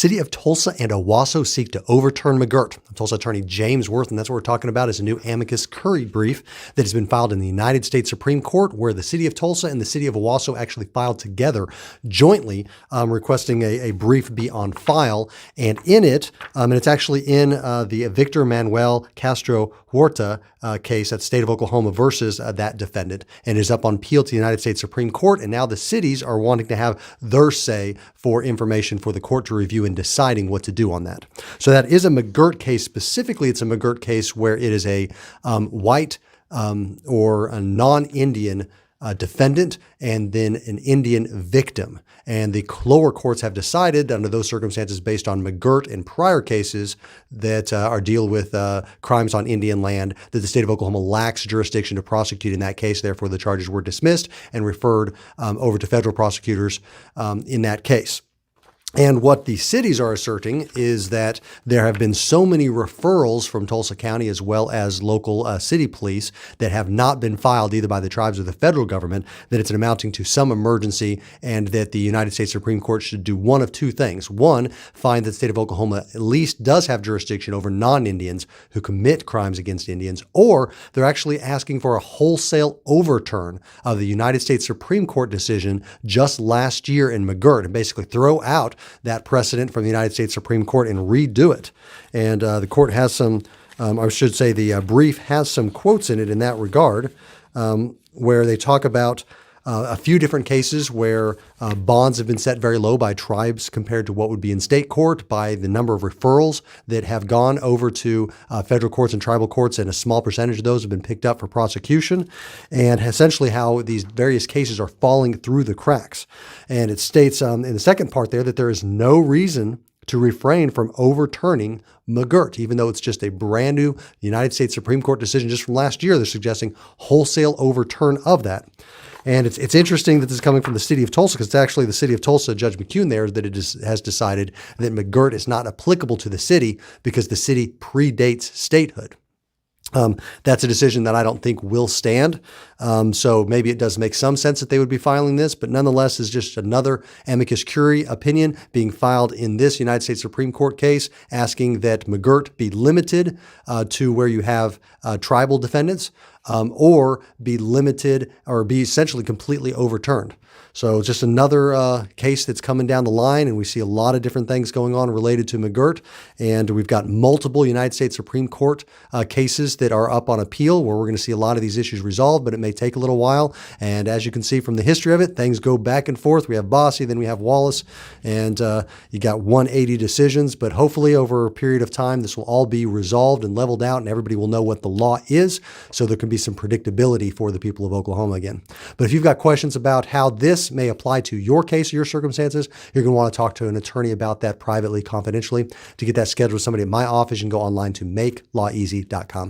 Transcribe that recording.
City of Tulsa and Owasso seek to overturn McGirt. Tulsa attorney James Worth, and that's what we're talking about, is a new amicus curiae brief that has been filed in the United States Supreme Court, where the City of Tulsa and the City of Owasso actually filed together jointly, requesting a brief be on file. And in it, and it's actually in the Victor Manuel Castro-Huerta case, that's state of Oklahoma versus that defendant, and is up on appeal to the United States Supreme Court. And now the cities are wanting to have their say for information for the court to review and deciding what to do on that. So that is a McGirt case. Specifically, it's a McGirt case where it is a white or a non-Indian defendant and then an Indian victim. And the lower courts have decided under those circumstances, based on McGirt and prior cases that are deal with crimes on Indian land, that the state of Oklahoma lacks jurisdiction to prosecute in that case. Therefore, the charges were dismissed and referred over to federal prosecutors in that case. And what the cities are asserting is that there have been so many referrals from Tulsa County as well as local city police that have not been filed either by the tribes or the federal government, that it's amounting to some emergency, and that the United States Supreme Court should do one of two things. One, find that the state of Oklahoma at least does have jurisdiction over non-Indians who commit crimes against Indians, or they're actually asking for a wholesale overturn of the United States Supreme Court decision just last year in McGirt, and basically throw out that precedent from the United States Supreme Court and redo it. And the court has some, I should say the brief has some quotes in it in that regard, where they talk about a few different cases where bonds have been set very low by tribes compared to what would be in state court, by the number of referrals that have gone over to federal courts and tribal courts, and a small percentage of those have been picked up for prosecution, and essentially how these various cases are falling through the cracks. And it states in the second part there that there is no reason to refrain from overturning McGirt, even though it's just a brand new United States Supreme Court decision just from last year. They're suggesting wholesale overturn of that. And it's interesting that this is coming from the City of Tulsa, because it's actually the City of Tulsa, Judge McCune there, that has decided that McGirt is not applicable to the city because the city predates statehood. That's a decision that I don't think will stand. So maybe it does make some sense that they would be filing this, but nonetheless is just another amicus curiae opinion being filed in this United States Supreme Court case, asking that McGirt be limited to where you have tribal defendants, or be limited or be essentially completely overturned. So just another case that's coming down the line, and we see a lot of different things going on related to McGirt. And we've got multiple United States Supreme Court cases that are up on appeal, where we're going to see a lot of these issues resolved, but it may take a little while. And as you can see from the history of it, things go back and forth. We have Bossy, then we have Wallace, and you got 180 decisions. But hopefully over a period of time, this will all be resolved and leveled out, and everybody will know what the law is, so there can be some predictability for the people of Oklahoma again. But if you've got questions about how this may apply to your case or your circumstances, you're going to want to talk to an attorney about that privately, confidentially. To get that scheduled with somebody at my office, you can go online to makelaweasy.com.